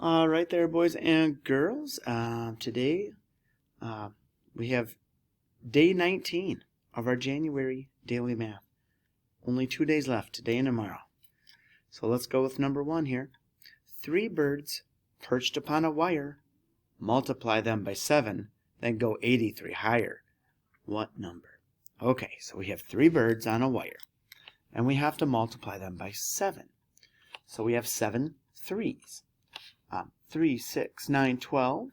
Right there, boys and girls. Today we have day 19 of our January daily math. Only 2 days left, today and tomorrow. So let's go with number 1 here. 3 birds perched upon a wire. Multiply them by 7, then go 83 higher. What number? Okay, so we have 3 birds on a wire, and we have to multiply them by 7. So we have 7 threes. 3, 6, 9, 12,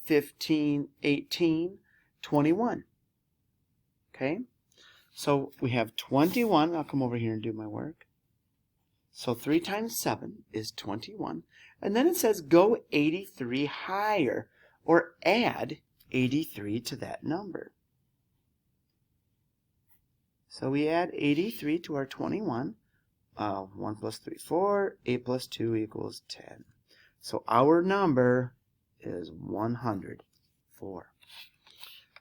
15, 18, 21. Okay? So we have 21. I'll come over here and do my work. So 3 times 7 is 21. And then it says go 83 higher, or add 83 to that number. So we add 83 to our 21. 1 plus 3, 4. 8 plus 2 equals 10. So our number is 104.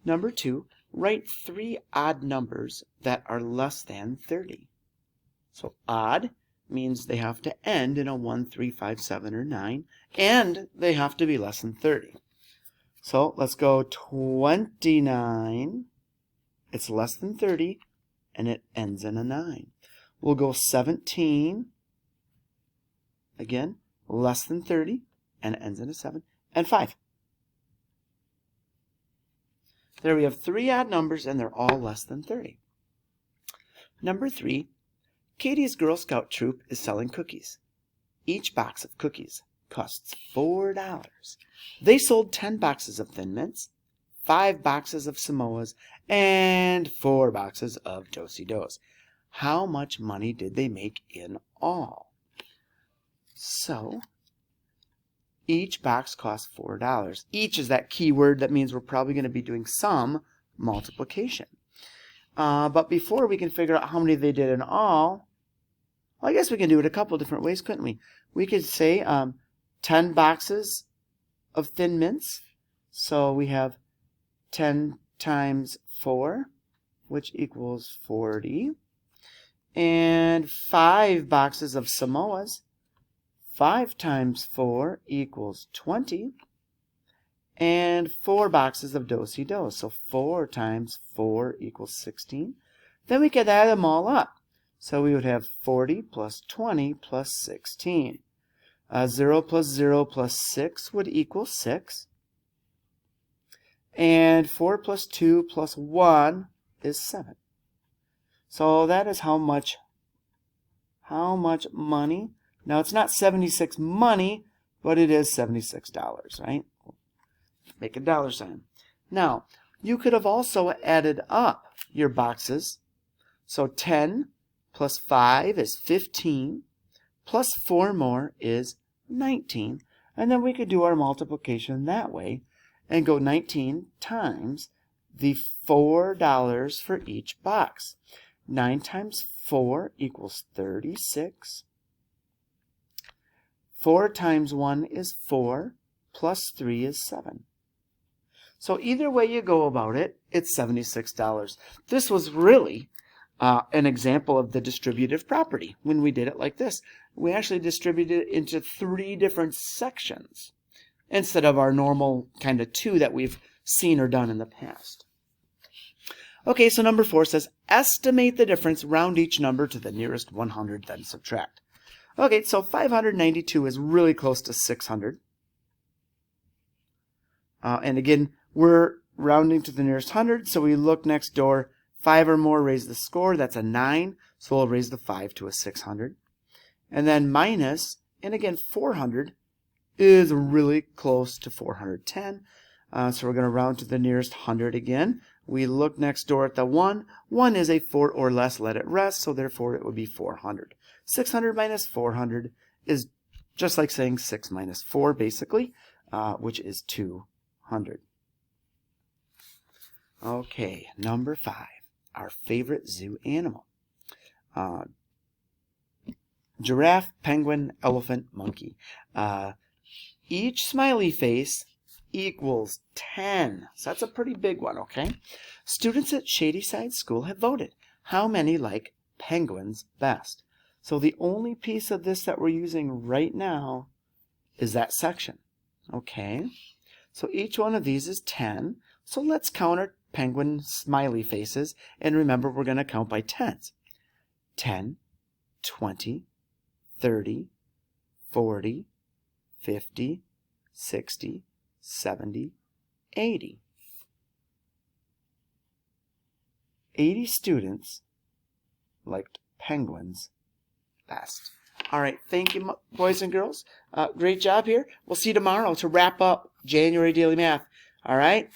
Number 2, write 3 odd numbers that are less than 30. So odd means they have to end in a 1, 3, 5, 7, or 9, and they have to be less than 30. So let's go 29. It's less than 30, and it ends in a 9. We'll go 17. Again, less than 30, and it ends in a 7, and 5. There we have 3 odd numbers, and they're all less than 30. Number 3, Katie's Girl Scout troop is selling cookies. Each box of cookies costs $4. They sold 10 boxes of Thin Mints, 5 boxes of Samoas, and 4 boxes of Do-si-dos. How much money did they make in all? So, each box costs $4. Each is that key word that means we're probably going to be doing some multiplication. But before we can figure out how many they did in all, well, I guess we can do it a couple different ways, couldn't we? We could say 10 boxes of Thin Mints. So we have 10 times 4, which equals 40. And 5 boxes of Samoas. 5 times 4 equals 20. And 4 boxes of Do-si-dos. So 4 times 4 equals 16. Then we could add them all up. So we would have 40 plus 20 plus 16. 0 plus 0 plus 6 would equal 6. And 4 plus 2 plus 1 is 7. So that is how much money. Now it's not 76 money, but it is $76, right? Make a dollar sign. Now, you could have also added up your boxes. So 10 plus 5 is 15, plus 4 more is 19. And then we could do our multiplication that way and go 19 times the $4 for each box. 9 times 4 equals 36. 4 times 1 is 4, plus 3 is 7. So either way you go about it, it's $76. This was really an example of the distributive property when we did it like this. We actually distributed it into 3 different sections instead of our normal kind of 2 that we've seen or done in the past. Okay, so number 4 says, estimate the difference, round each number to the nearest 100, then subtract. Okay, so 592 is really close to 600. And again, we're rounding to the nearest 100, so we look next door. 5 or more raise the score, that's a 9, so we'll raise the 5 to a 600. And then minus, and again, 400 is really close to 410. So we're going to round to the nearest 100 again. We look next door at the 1. 1 is a 4 or less, let it rest, so therefore it would be 400. 600 minus 400 is just like saying 6 minus 4, basically, which is 200. Okay, number 5, our favorite zoo animal. Giraffe, penguin, elephant, monkey. Each smiley face equals 10. So that's a pretty big one, okay? Students at Shadyside School have voted. How many like penguins best? So the only piece of this that we're using right now is that section. Okay, so each one of these is 10. So let's count our penguin smiley faces, and remember we're going to count by tens. 10, 20, 30, 40, 50, 60, 70, 80. 80 students liked penguins best. All right, thank you, boys and girls. Great job here. We'll see you tomorrow to wrap up January Daily Math. All right?